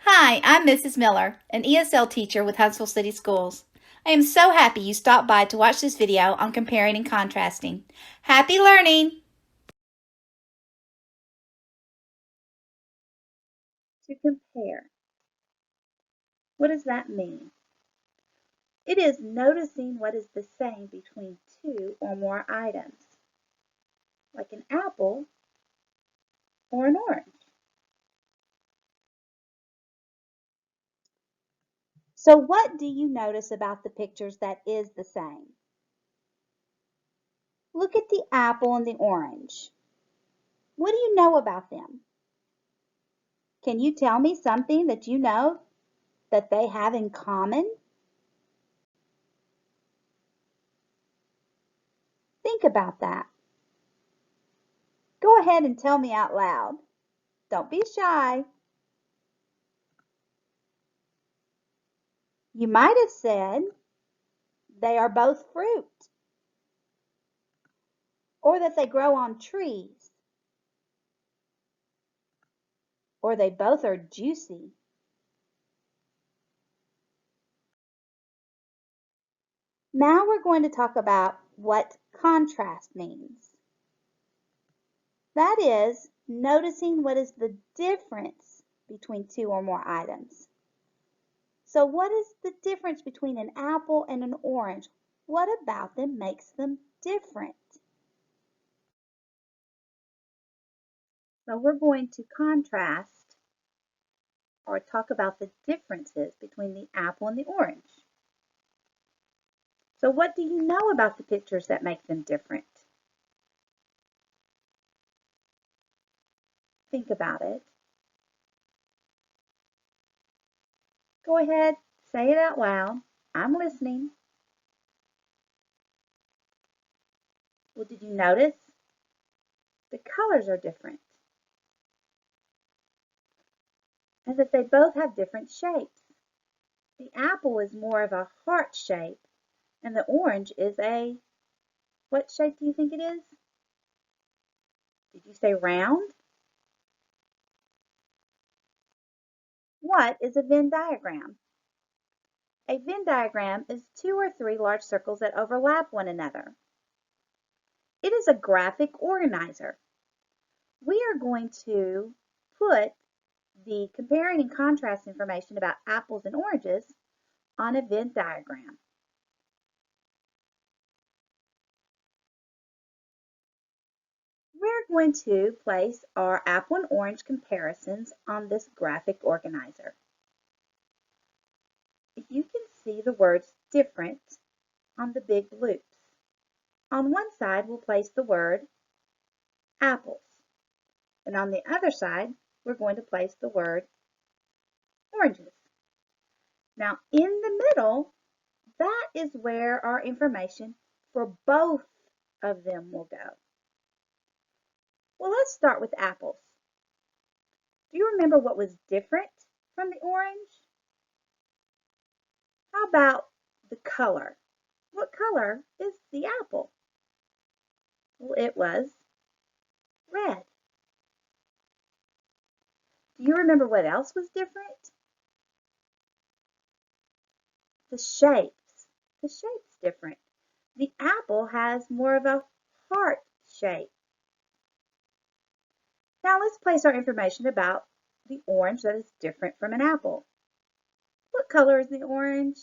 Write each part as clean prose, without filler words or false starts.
Hi, I'm Mrs. Miller, an ESL teacher with Huntsville City Schools. I am so happy you stopped by to watch this video on comparing and contrasting. Happy learning! To compare. What does that mean? It is noticing what is the same between two or more items, like an apple or an orange. So what do you notice about the pictures that is the same? Look at the apple and the orange. What do you know about them? Can you tell me something that you know that they have in common? Think about that. Go ahead and tell me out loud. Don't be shy. You might have said they are both fruit, or that they grow on trees, or they both are juicy. Now we're going to talk about what contrast means. That is, noticing what is the difference between two or more items. So what is the difference between an apple and an orange? What about them makes them different? So we're going to contrast or talk about the differences between the apple and the orange. So what do you know about the pictures that make them different? Think about it. Go ahead, say it out loud. I'm listening. Well, did you notice? The colors are different. And that they both have different shapes. The apple is more of a heart shape, and the orange is a, what shape do you think it is? Did you say round? What is a Venn diagram? A Venn diagram is two or three large circles that overlap one another. It is a graphic organizer. We are going to put the comparing and contrast information about apples and oranges on a Venn diagram. We're going to place our apple and orange comparisons on this graphic organizer. You can see the words different on the big loops. On one side, we'll place the word apples. And on the other side, we're going to place the word oranges. Now, in the middle, that is where our information for both of them will go. Well, let's start with apples. Do you remember what was different from the orange? How about the color? What color is the apple? Well, it was red. Do you remember what else was different? The shapes. The shape's different. The apple has more of a heart shape. Now let's place our information about the orange that is different from an apple. What color is the orange?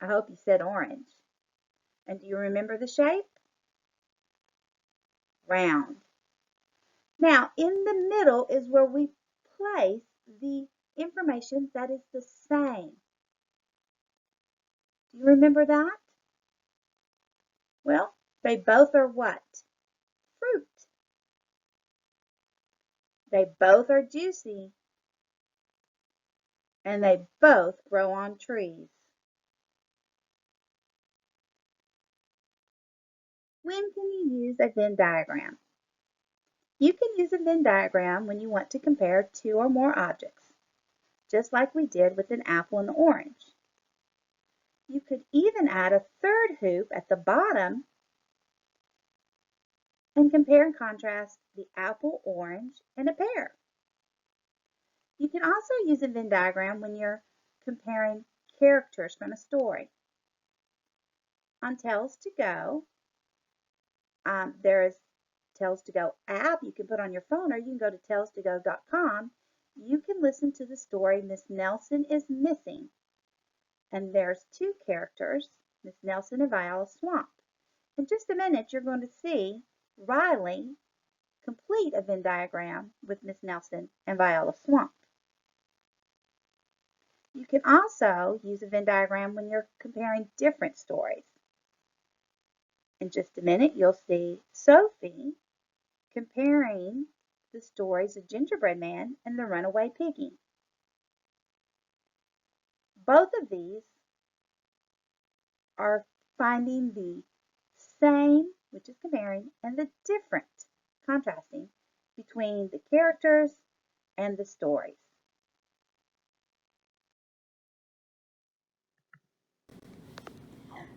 I hope you said orange. And do you remember the shape? Round. Now, in the middle is where we place the information that is the same. Do you remember that? Well, they both are what? Fruit. They both are juicy. And they both grow on trees. When can you use a Venn diagram? You can use a Venn diagram when you want to compare two or more objects, just like we did with an apple and an orange. You could even add a third hoop at the bottom and compare and contrast the apple, orange, and a pear. You can also use a Venn diagram when you're comparing characters from a story. On Tales to Go, there is Tales to Go app you can put on your phone, or you can go to talestogo.com. You can listen to the story Miss Nelson is Missing. And there's two characters, Miss Nelson and Viola Swamp. In just a minute, you're going to see Riley complete a Venn diagram with Miss Nelson and Viola Swamp. You can also use a Venn diagram when you're comparing different stories. In just a minute, you'll see Sophie comparing the stories of Gingerbread Man and the Runaway Piggy. Both of these are finding the same, which is comparing, and the different, contrasting, between the characters and the stories.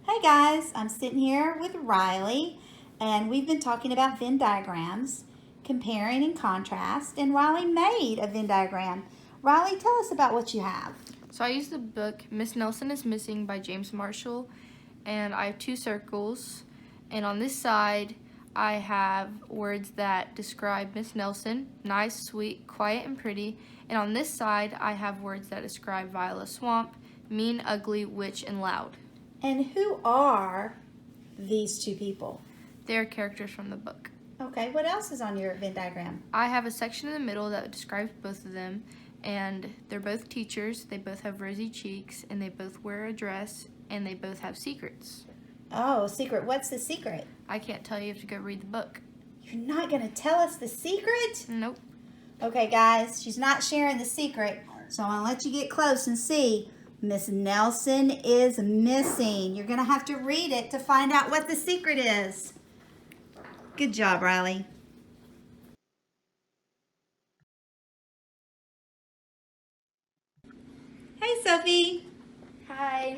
Hey guys, I'm sitting here with Riley, and we've been talking about Venn diagrams, comparing and contrast, and Riley made a Venn diagram. Riley, tell us about what you have. So I used the book Miss Nelson is Missing by James Marshall, and I have two circles, and on this side I have words that describe Miss Nelson, nice, sweet, quiet, and pretty, and on this side I have words that describe Viola Swamp, mean, ugly, witch, and loud. And who are these two people? They're characters from the book. Okay, what else is on your Venn diagram? I have a section in the middle that describes both of them, and they're both teachers, they both have rosy cheeks, and they both wear a dress, and they both have secrets. Oh, secret. What's the secret? I can't tell you, you have to go read the book. You're not going to tell us the secret? Nope. Okay, guys, she's not sharing the secret, so I'm going to let you get close and see. Miss Nelson is Missing. You're going to have to read it to find out what the secret is. Good job, Riley. Hey, Sophie. Hi.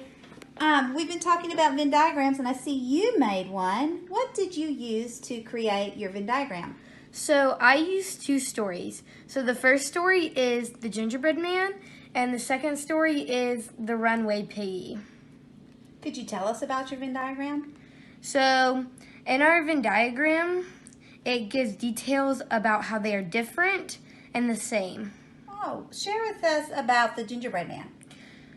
We've been talking about Venn diagrams, and I see you made one. What did you use to create your Venn diagram? So I used two stories. So the first story is the Gingerbread Man, and the second story is the Runaway Piggy. Could you tell us about your Venn diagram? So in our Venn diagram, it gives details about how they are different and the same. Oh, share with us about the Gingerbread Man.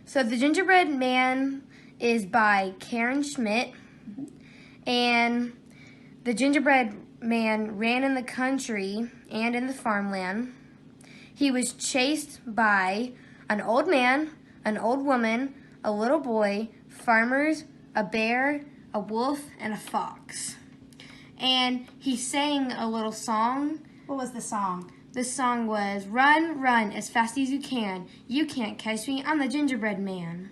So the Gingerbread Man is by Karen Schmidt, and the Gingerbread Man ran in the country and in the farmland. He was chased by an old man, an old woman, a little boy, farmers, a bear, a wolf, and a fox. And he sang a little song. What was the song? The song was, "Run, run as fast as you can. You can't catch me, I'm the Gingerbread Man."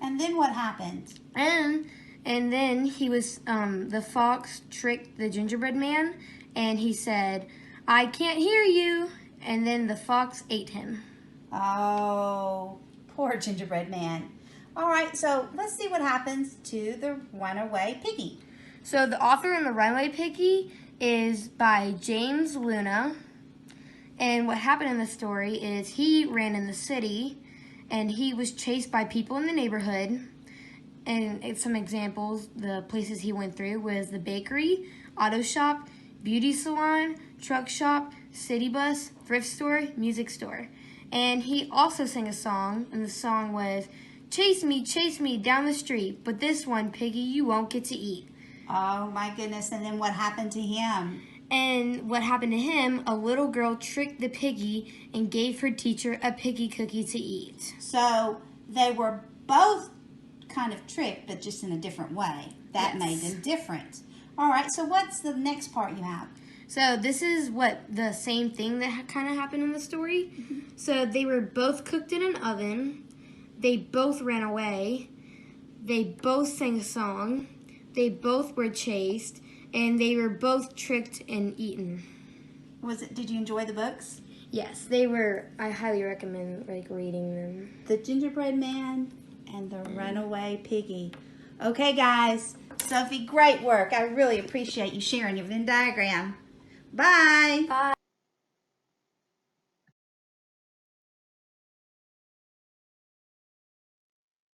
And then what happened? And then he was, the fox tricked the Gingerbread Man, and he said, "I can't hear you." And then the fox ate him. Oh, poor Gingerbread Man. All right, so let's see what happens to the Runaway Piggy. So the author in the Runaway Piggy is by James Luna. And what happened in the story is he ran in the city, and he was chased by people in the neighborhood. And some examples, the places he went through was the bakery, auto shop, beauty salon, truck shop, city bus, thrift store, music store. And he also sang a song, and the song was, chase me down the street, but this one, Piggy, you won't get to eat." Oh my goodness, and then what happened to him? And what happened to him, a little girl tricked the piggy and gave her teacher a piggy cookie to eat. So they were both kind of tricked, but just in a different way. That Yes. made them different. All right, so what's the next part you have? So this is what the same thing that kind of happened in the story. So they were both cooked in an oven. They both ran away. They both sang a song. They both were chased. And they were both tricked and eaten. Did you enjoy the books? Yes, they were. I highly recommend reading them. The Gingerbread Man and the Runaway Piggy. Okay, guys. Sophie, great work. I really appreciate you sharing your Venn diagram. Bye. Bye.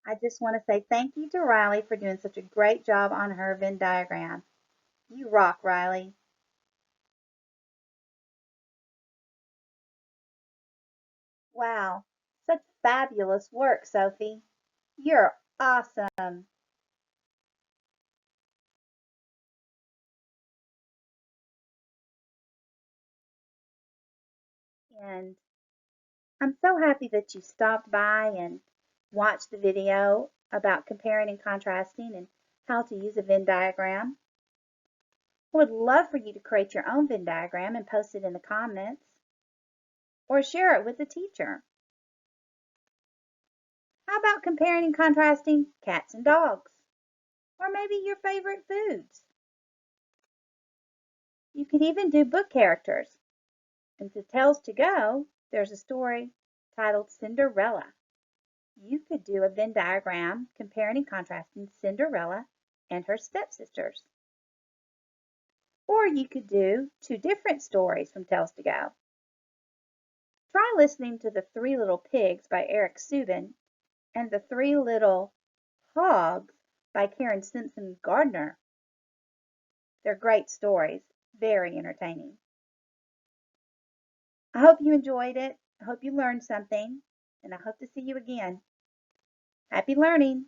I just want to say thank you to Riley for doing such a great job on her Venn diagram. You rock, Riley. Wow, such fabulous work, Sophie. You're awesome. And I'm so happy that you stopped by and watched the video about comparing and contrasting and how to use a Venn diagram. I would love for you to create your own Venn diagram and post it in the comments or share it with a teacher. How about comparing and contrasting cats and dogs? Or maybe your favorite foods? You could even do book characters. In the Tales to Go, there's a story titled Cinderella. You could do a Venn diagram comparing and contrasting Cinderella and her stepsisters. Or you could do two different stories from Tales to Go. Try listening to The Three Little Pigs by Eric Subin and The Three Little Hogs by Karen Simpson Gardner. They're great stories, very entertaining. I hope you enjoyed it. I hope you learned something, and I hope to see you again. Happy learning!